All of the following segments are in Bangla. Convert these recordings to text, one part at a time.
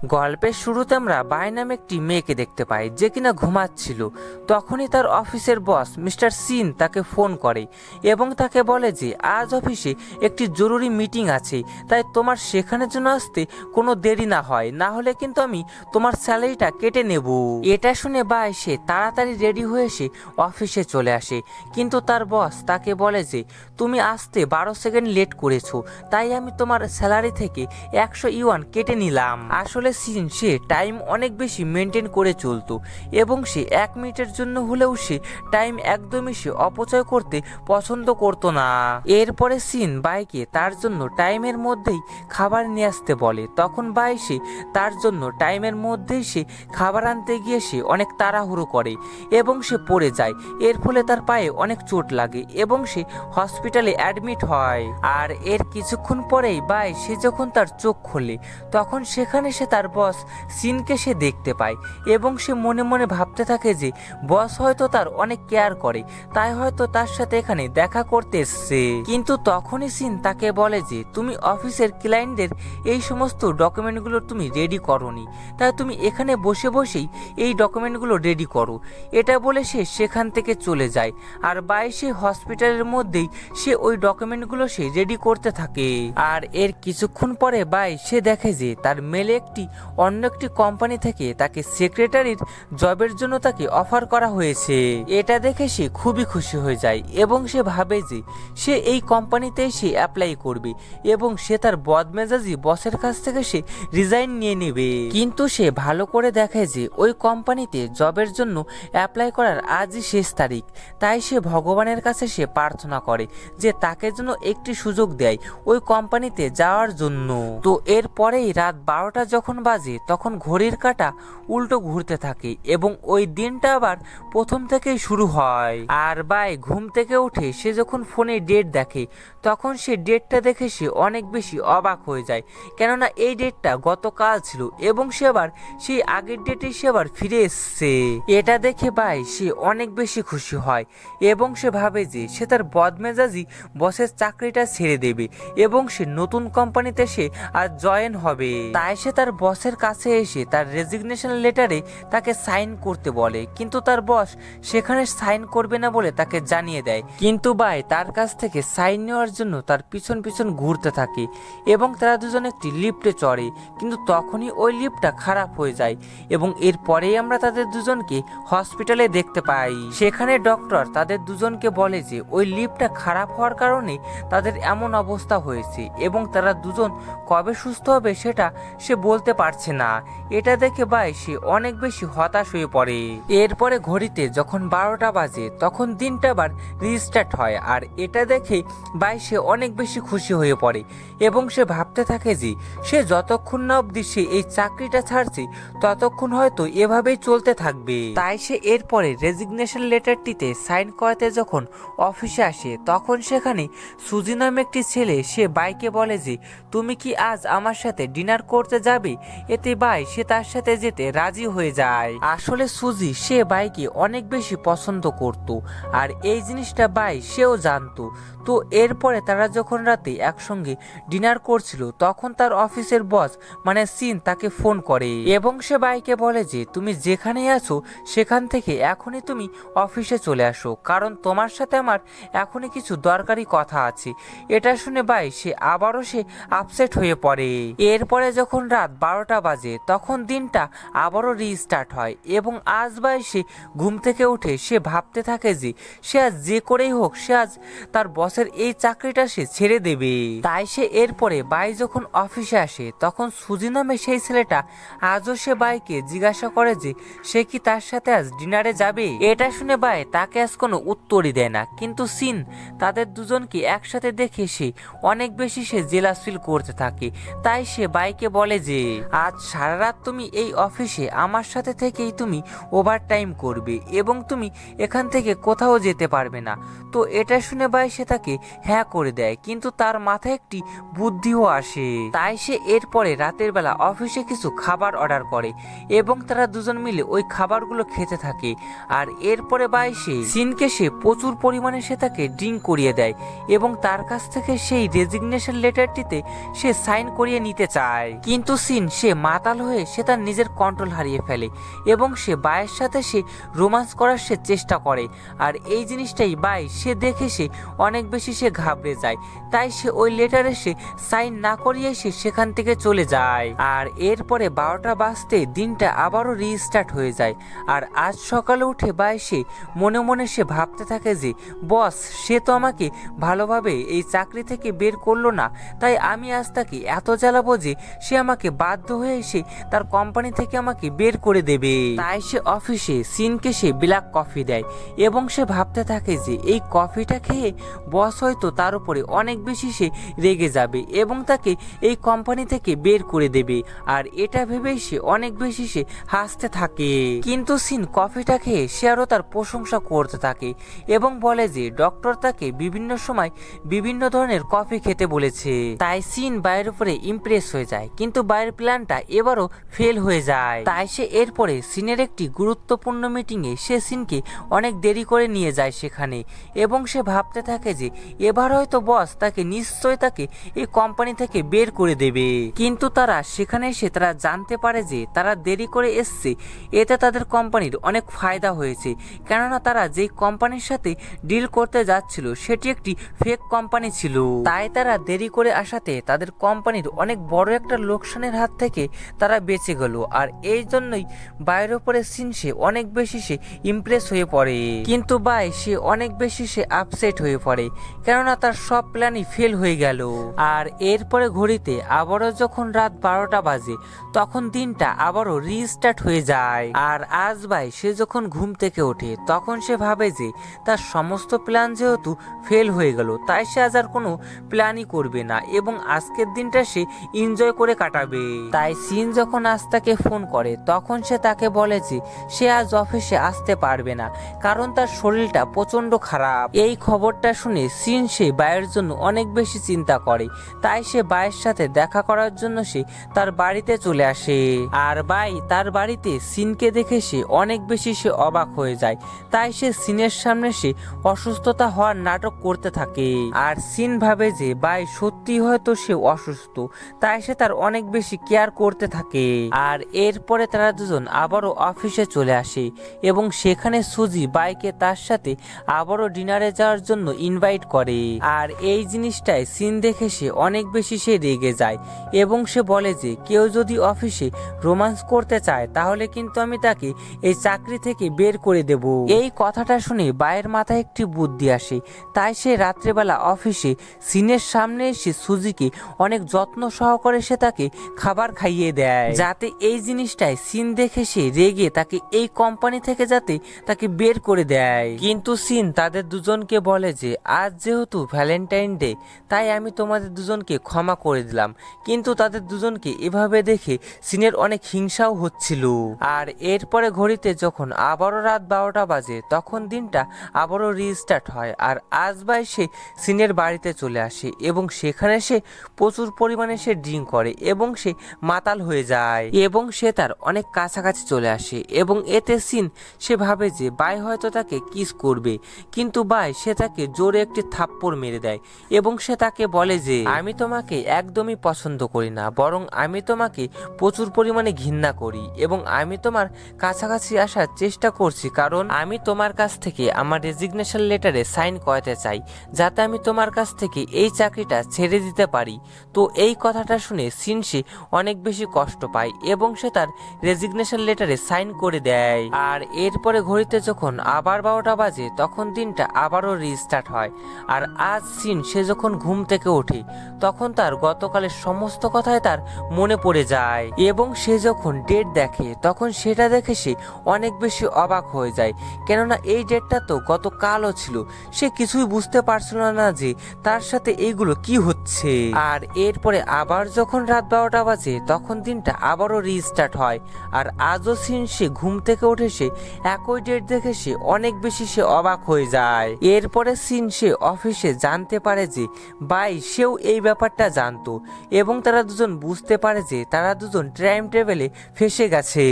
গল্পের শুরুতে আমরা বাই নামে একটি মেয়েকে দেখতে পাই যে কিনা ঘুমাচ্ছিল। তখনই তার অফিসের বস মিস্টার সিন তাকে ফোন করে এবং তাকে বলে যে আজ অফিসে একটি জরুরি মিটিং আছে, তাই তোমার সেখানের জন্য আসতে কোনো দেরি না হয়, না হলে কিন্তু আমি তোমার স্যালারিটা কেটে নেব। এটা শুনে বাই সে তাড়াতাড়ি রেডি হয়ে এসে অফিসে চলে আসে, কিন্তু তার বস তাকে বলে যে তুমি আসতে 12 সেকেন্ড লেট করেছো, তাই আমি তোমার স্যালারি থেকে 100 ইউয়ান কেটে নিলাম। আসলে সিন সে টাইম অনেক বেশি মেনটেন করে চলতো এবং সে 1 মিনিটের জন্য হলেও সে টাইম একদমই সে অপচয় করতে পছন্দ করতো না। এরপরে সিন বাইকে তার জন্য টাইমের মধ্যেই খাবার নিয়ে আসতে বলে। তখন বাই সে তার জন্য টাইমের মধ্যেই সে খাবার আনতে গিয়ে সে অনেক তাড়াহুড়ো করে এবং সে পড়ে যায়। এর ফলে তার পায়ে অনেক চোট লাগে এবং সে হসপিটালে অ্যাডমিট হয়। আর এর কিছুক্ষণ পরেই বাই সে যখন তার চোখ খোলে তখন সেখানে সে তার বস সিনকে সে দেখতে পায় এবং সে মনে মনে ভাবতে থাকে যে বস হয়তো তার অনেক কেয়ার করে, তাই হয়তো তার সাথে এখানে দেখা করতে এসছে। কিন্তু তখনই সিন তাকে বলে যে তুমি অফিসের ক্লায়েন্টদের এই সমস্ত ডকুমেন্টগুলো তুমি রেডি করোনি, তাই তুমি এখানে বসে বসেই এই ডকুমেন্টগুলো রেডি করো। এটা বলে সে সেখান থেকে চলে যায়। আর বাই সে হসপিটালের মধ্যেই সে ওই ডকুমেন্টগুলো সে রেডি করতে থাকে। আর এর কিছুক্ষণ পরে বাই সে দেখে যে তার মেলে অন্য একটি কোম্পানি থেকে তাকে সেক্রেটারির জবের জন্য তাকে অফার করা হয়েছে। এটা দেখে সে খুবই খুশি হয়ে যায় এবং সে ভাবে যে সে এই কোম্পানিতেই সে অ্যাপ্লাই করবে এবং সে তার বদমেজাজি বসের কাছ থেকে সে রিজাইন নিয়ে নেবে। কিন্তু সে ভালো করে দেখে যে ওই কোম্পানিতে জবের জন্য অ্যাপ্লাই করার আজই শেষ তারিখ, তাই সে ভগবানের কাছে সে প্রার্থনা করে যে তাকে যেন একটি সুযোগ দেয় ওই কোম্পানিতে যাওয়ার জন্য। তো এরপরেই রাত 12টা যখন বাজে তখন ঘড়ির কাঁটা উল্টো ঘুরতে থাকে এবং ওই দিনটা আবার প্রথম থেকেই শুরু হয়। আর বাই ঘুম থেকে উঠে সে যখন ফোনে ডেট দেখে তখন সে ডেটটা দেখে সে অনেক বেশি অবাক হয়ে যায়, কেননা এই ডেটটা গতকাল ছিল এবং সে আবার সেই আগের ডেটে সে আবার ফিরে এসছে। এটা দেখে বাই সে অনেক বেশি খুশি হয় এবং সে ভাবে যে সে তার বদমেজাজি বসের চাকরিটা ছেড়ে দেবে এবং সে নতুন কোম্পানিতে সে আজ জয়েন হবে। তাই সে তার বসের কাছে এসে তার রেজিগনেশন লেটারে তাকে সাইন করতে বলে, কিন্তু তার বস সেখানে সাইন করবে না বলে তাকে জানিয়ে দেয়। কিন্তু বাই তার কাছ থেকে সাইন নেওয়ার জন্য তার পিছন পিছন ঘুরতে থাকে এবং তারা দুজন একটি লিফটে চড়ে, কিন্তু তখনই ওই লিফটটা খারাপ হয়ে যায় এবং এরপরেই আমরা তাদের দুজনকে হসপিটালে দেখতে পাই। সেখানে ডক্টর তাদের দুজনকে বলে যে ওই লিফটটা খারাপ হওয়ার কারণে তাদের এমন অবস্থা হয়েছে এবং তারা দুজন কবে সুস্থ হবে সেটা সে বলতে পারছে না। এটা দেখে বাই সে অনেক বেশি হতাশ হয়ে পড়ে। এরপরে ঘড়িতে যখন 12টা বাজে তখন দিনটা আবার রিস্টার্ট হয়। আর এটা দেখে বাই সে অনেক বেশি খুশি হয়ে পড়ে এবং সে ভাবতে থাকে যে সে যতক্ষণ না অবধি সে এই চাকরিটা ছাড়ছে ততক্ষণ হয়তো এভাবেই চলতে থাকবে। তাই সে এরপরে রেজিগনেশন লেটারটিতে সাইন করাতে যখন অফিসে আসে তখন সেখানে সুজি নামে একটি ছেলে সে বাইকে বলে যে তুমি কি আজ আমার সাথে ডিনার করতে যাবে। এতে বাই সে তার সাথে যেতে রাজি হয়ে যায়। আসলে সুজি সে বাইকে অনেক বেশি পছন্দ করত আর এই জিনিসটা বাই সেও জানতো। তো এরপরে তারা যখন রাতে একসঙ্গে ডিনার করছিল তখন তার অফিসের বস মানে সিন তাকে ফোন করে এবং সে বাইকে বলে যে তুমি যেখানেই আছো সেখান থেকে এখনই তুমি অফিসে চলে আসো, কারণ তোমার সাথে আমার এখনই কিছু দরকারি কথা আছে। এটা শুনে বাই সে আবারও সে আপসেট হয়ে পড়ে। এরপরে যখন রাত 12টা বাজে তখন দিনটা আবারও রিস্টার্ট হয় এবং আজ বাই সে ঘুম থেকে উঠে সে ভাবতে থাকে যে সে আজ যে করেই হোক সে আজ তার বসের এই চাকরিটা সে ছেড়ে দেবে। তাই সে এরপরে বাই যখন অফিসে আসে তখন সুজি নামে সেই ছেলেটা আজও সে বাইকে জিজ্ঞাসা করে যে সে কি তার সাথে আজ ডিনারে যাবে। এটা শুনে বাই তাকে আজ কোনো উত্তরই দেয় না, কিন্তু সিন তাদের দুজনকে একসাথে দেখে সে অনেক বেশি সে জেলাস ফিল করতে থাকে। তাই সে বাইকে বলে যে আজ সারা রাত তুমি এই অফিসে আমার সাথে থেকেই তুমি ওভার টাইম করবে এবং তুমি এখান থেকে কোথাও যেতে পারবে না। তো এটা শুনে বাই সে তাকে হ্যাঁ করে দেয়, কিন্তু তার মাথায় একটি বুদ্ধিও আসে। তাই সে এরপরে রাতের বেলা অফিসে কিছু খাবার অর্ডার করে এবং তারা দুজন মিলে ওই খাবারগুলো খেতে থাকে। আর এরপরে বাই সে সিনকে সে প্রচুর পরিমাণে সে তাকে ড্রিঙ্ক করিয়ে দেয় এবং তার কাছ থেকে সেই রেজিগনেশন লেটারটিতে সে সাইন করিয়ে নিতে চায়, কিন্তু সিন সে মাতাল হয়ে সে তার নিজের কন্ট্রোল হারিয়ে ফেলে এবং সে বায়ের সাথে সে রোমান্স করার সে চেষ্টা করে। আর এই জিনিসটাই বাই সে দেখে সে অনেক বেশি সে ঘাবড়ে যায়। তাই সে ওই লেটারে সে সাইন না করিয়ে সে সেখান থেকে চলে যায়। আর এরপরে 12টা বাজতে দিনটা আবারও রিস্টার্ট হয়ে যায়। আর আজ সকালে উঠে বাই সে মনে মনে সে ভাবতে থাকে যে বস সে তো আমাকে ভালোভাবে এই চাকরি থেকে বের করলো না, তাই আমি আজ তাকে এত জ্বালাবো যে সে আমাকে বাধ্য হয়ে এসে তার কোম্পানি থেকে আমাকে বের করে দেবে। তাই সে অফিসে সিনকে সে ব্ল্যাক কফি দেয় এবং সে ভাবতে থাকে যে এই কফিটা খেয়ে বস হয়তো তার উপরে অনেক বেশি সে রেগে যাবে এবং তাকে এই কোম্পানি থেকে বের করে দেবে। আর এটা ভেবেই সে অনেক বেশি সে হাসতে থাকে। কিন্তু সিন কফিটা খেয়ে সে আরও তার প্রশংসা করতে থাকে এবং বলে যে ডক্টর তাকে বিভিন্ন সময় বিভিন্ন ধরনের কফি খেতে বলেছে। তাই সিন বাইরের উপরে ইমপ্রেস হয়ে যায়, কিন্তু বাইরের প্ল্যানটা এবারও ফেল হয়ে যায়। তাই সে এরপরে সিনের একটি গুরুত্বপূর্ণ মিটিংয়ে সে সিনকে অনেক দেরি করে নিয়ে যায় সেখানে এবং সে ভাবতে থাকে যে এবার হয়তো বস তাকে নিশ্চয় তাকে এই কোম্পানি থেকে বের করে দেবে। কিন্তু তারা সেখানে এসে তারা জানতে পারে যে তারা দেরি করে এসছে এতে তাদের কোম্পানির অনেক ফায়দা হয়েছে, কেননা তারা যেই কোম্পানির সাথে ডিল করতে যাচ্ছিল সেটি একটি ফেক কোম্পানি ছিল। তাই তারা দেরি করে আসাতে তাদের কোম্পানির অনেক বড় একটা লোকসানের হাত থেকে তারা বেঁচে গেল। আর এই জন্যই বাইরের উপরে সিন সে অনেক বেশি সে ইমপ্রেস হয়ে পড়ে, কিন্তু বাই সে অনেক বেশি সে আপসেট হয়ে পড়ে, কেননা তার সব প্ল্যানই ফেল হয়ে গেল। আর এরপরে ঘড়িতে আবারও যখন রাত 12টা বাজে তখন দিনটা আবারও রিস্টার্ট হয়ে যায়। আর আজ বাই সে যখন ঘুম থেকে ওঠে তখন সে ভাবে যে তার সমস্ত প্ল্যান যেহেতু ফেল হয়ে গেল তাই সে আজ আর কোনো প্ল্যানই করবে না এবং আজকের দিনটা সে এনজয় করে কাটাবে। তাই সিন যখন আজ তাকে ফোন করে তখন সে তাকে বলে যে সে আজ অফিসে আসতে পারবে না কারণ তার শরীরটা প্রচন্ড খারাপ। এই খবরটা শুনে সিন সে বায়ের জন্য অনেক বেশি চিন্তা করে, তাই সে বায়ের সাথে দেখা করার জন্য সে তার বাড়িতে চলে আসে। আর বাই তার বাড়িতে সিনকে দেখে সে অনেক বেশি সে অবাক হয়ে যায়, তাই সে সিনের সামনে সে অসুস্থতা হওয়ার নাটক করতে থাকে। আর সিন ভাবে যে বাই সত্যি হয়তো সে অসুস্থ, তাই সে তার অনেক বেশি কেয়ার করতে থাকে। আর এরপরে তারা দুজন আবারও অফিসে চলে আসে এবং সেখানে সুজি বাইকে তার সাথে আবারও ডিনারে যাওয়ার জন্য ইনভাইট করে। আর এই জিনিসটাই সিন দেখে সে অনেক বেশি সে রেগে যায় এবং সে বলে যে কেউ যদি অফিসে রোমান্স করতে চায় তাহলে কিন্তু আমি তাকে এই চাকরি থেকে বের করে দেব। এই কথাটা শুনে বাইয়ের মাথায় একটি বুদ্ধি আসে, তাই সে রাত্রেবেলা অফিসে সিনের সামনে এসে সুজিকে অনেক যত্ন সহকারে সে তাকে খাবার খাইয়ে দেয়, যাতে এই জিনিসটাই সিন দেখে সে রেগে তাকে এই কোম্পানি থেকে যাতে তাকে বের করে দেয়। কিন্তু সিন তাদের দুজনকে বলে যে আজ যেহেতু ভ্যালেন্টাইন ডে তাই আমি তোমাদের দুজনকে ক্ষমা করে দিলাম। কিন্তু তাদের দুজনকে এভাবে দেখে সিনের অনেক হিংসাও হচ্ছিল। আর এরপরে ঘড়িতে যখন আবারও রাত 12টা বাজে তখন দিনটা আবারও রিস্টার্ট হয়। আর আজ বাই সে সিনের বাড়িতে চলে আসে এবং সেখানে সে প্রচুর পরিমাণে সে ড্রিঙ্ক করে এবং সে মাতাল হয়ে যায় এবং সে তার অনেক কাছাকাছি চলে আসে এবং এতে সিন সে ভাবে যে বাই হয়তো তাকে কিস করবে, কিন্তু বাই সে তাকে জোরে একটি থাপ্পড় মেরে দেয় এবং সে তাকে বলে যে আমি তোমাকে একদমই পছন্দ করি না, বরং আমি তোমাকে প্রচুর পরিমাণে ঘৃণা করি এবং আমি তোমার কাছাকাছি আসার চেষ্টা করছি কারণ আমি তোমার কাছ থেকে আমার রেজিগনেশন লেটারে সাইন করাতে চাই যাতে আমি তোমার কাছ থেকে এই চাকরিটা ছেড়ে দিতে পারি। তো এই কথাটা শুনে সিন সে অনেক বেশি কষ্ট পায় এবং সে তার রেজিগনেশন লেটারে সাইন করে দেয়। আর এরপরে ঘড়িতে যখন আবার 12টা বাজে তখন দিনটা আবারও রিস্টার্ট হয়। আর আজ সিন সে যখন ঘুম থেকে ওঠে তখন তার গতকালের সমস্ত কথাই তার মনে পড়ে যায় এবং সে যখন ডেট দেখে তখন সেটা দেখে সে অনেক বেশি অবাক হয়ে যায়, কেননা এই ডেটটা তো গতকালও ছিল। সে কিছুই বুঝতে পারছিল না যে তার সাথে এইগুলো কি হচ্ছে। আর এরপরে আবার যখন রাত 12টা বাজে তখন দিনটা আবারও রিস্টার্ট হয়। আর আজও সিন সে ঘুম থেকে উঠে সে একই ডেট দেখে সে অনেক বেশি সে অবাক হয়ে যায়। এরপরে সিন সে অফিসে জানতে পারে যে বাই সেও এই ব্যাপারটা জানতো এবং তারা দুজন বুঝতে পারে যে তারা দুজন টাইম টেবিলে ফেসে গেছে।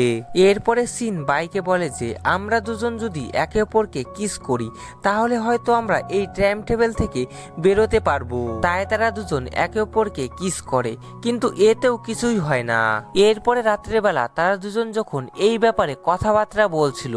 এরপরে সিন বাইকে বলে যে আমরা দুজন যদি একে অপরকে কিস করি তাহলে হয়তো আমরা এই টাইম টেবিল থেকে বেরোতে পারবো। তাই তারা দুজন একে অপরকে কিস করে, কিন্তু এতেও কিছু কিছুই হয় না। এরপরে রাত্রেবেলা তারা দুজন যখন এই ব্যাপারে কথাবার্তা বলছিল,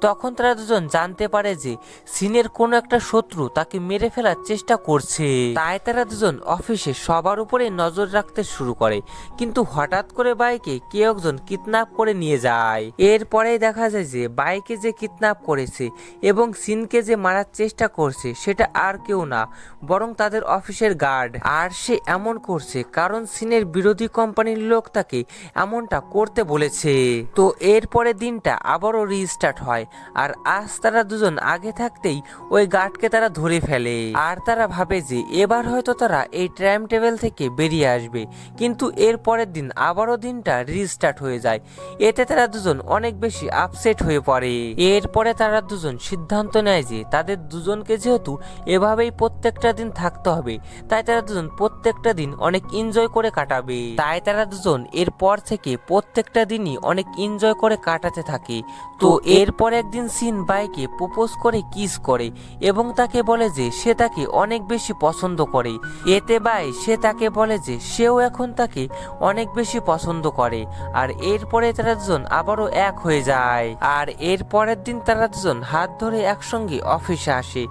তখন তারা দুজন জানতে পারে যে সিনের কোনো একটা শত্রু তাকে মেরে ফেলার চেষ্টা করছে। তাই তারা দুজন অফিসে সবার উপরে নজর রাখতে শুরু করে, কিন্তু হঠাৎ করে বাইকে কেউ একজন কিডন্যাপ করে নিয়ে যায়। এরপরেই দেখা যায় যে বাইকে যে কিডন্যাপ করেছে এবং সিনকে যে মারার চেষ্টা করছে সেটা আর কেউ না, বরং তাদের অফিসের গার্ড। আর সে এমন করছে কারণ সিনের বিরোধী কোম্পানির লোক তাকে এমনটা করতে বলেছে। তো এরপরে দিনটা আবারও রিস্টার্ট হয়, আর আজ তারা দুজন আগে থাকতেই ওই গার্ডকে তারা ধরে ফেলে। আর তারা ভাবে যে এবার হয়তো তারা এই টাইম টেবিল থেকে বেরিয়ে আসবে, কিন্তু এর পরের দিন আবারও দিনটা রিস্টার্ট হয়ে যায়। এতে তারা দুজন অনেক বেশি আপসেট হয়ে পড়ে। এরপরে তারা দুজন সিদ্ধান্ত নেয় যে তাদের দুজনকে যেহেতু এভাবেই প্রত্যেকটা দিন থাকতে হবে, তাই তারা দুজন প্রত্যেকটা দিন অনেক এনজয় করে কাটাবে। তাই তারা দুজন এরপর থেকে প্রত্যেকটা দিনই অনেক এনজয় করে কাটাতে থাকে। তো এরপর একদিন সিন বাইকে প্রপোজ করে কিস করে এবং তাকে বলে যে সে তাকে অনেক বেশি পছন্দ করে। এতে বাই সে তাকে বলে যে সেও এখন তাকে অনেক বেশি পছন্দ করে। আর এরপরে তারা দুজন আবারও এক হয়ে যায়। আর এর পরের দিন তারা দুজন হাত ধরে একসঙ্গে অফিসে আসে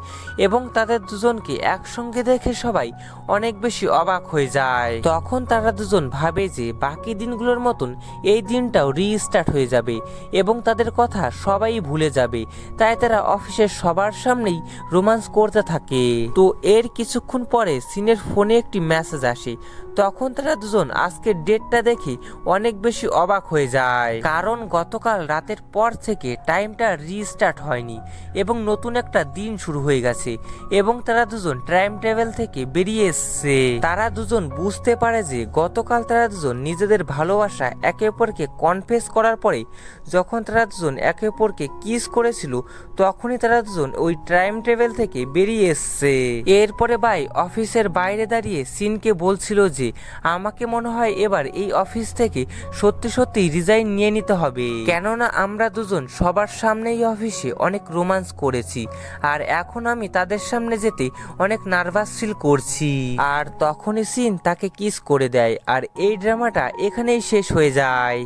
এবং তাদের দুজনকে একসঙ্গে দেখে সবাই অনেক বেশি অবাক হয়ে যায়। তখন তারা দুজন ভাবে যে বাকি দিনগুলোর মতন এই দিনটাও রিস্টার্ট হয়ে যাবে এবং তাদের কথা সবাই ভুলে যাবে। তাই তারা অফিসের সবার সামনেই রোমান্স করতে থাকে। তো এর কিছুক্ষণ পরে সিনের ফোনে একটি মেসেজ আসে। তখন তারা দুজন আজকের ডেটটা দেখে অনেক বেশি অবাক হয়ে যায়, কারণ গতকাল রাতের পর থেকে টাইমটা রিস্টার্ট হয়নি এবং নতুন একটা দিন শুরু হয়ে গেছে এবং তারা দুজন টাইম টেবিল থেকে বেরিয়ে এসছে। তারা দুজন বুঝতে পারে যে গতকাল তারা দুজন নিজেদের ভালোবাসা একে অপরকে কনফেস করার পরে যখন তারা দুজন একে অপরকে কিস করেছিল, তখনই তারা দুজন ওই টাইম টেবিল থেকে বেরিয়ে এসছে। এরপরে বাই অফিসের বাইরে দাঁড়িয়ে সিনকে বলছিল যে আমাকে মনে হয় এবার এই অফিস থেকে সত্যি সত্যি রিজাইন নিয়ে নিতে হবে, কেননা আমরা দুজন সবার সামনেই অফিসে অনেক রোমান্স করেছি আর এখন আমি তাদের সামনে যেতে অনেক নার্ভাস ফিল করছি। আর তখনই সিন তাকে কিস করে দেয় আর এই ড্রামাটা এখানেই শেষ হয়ে যায়।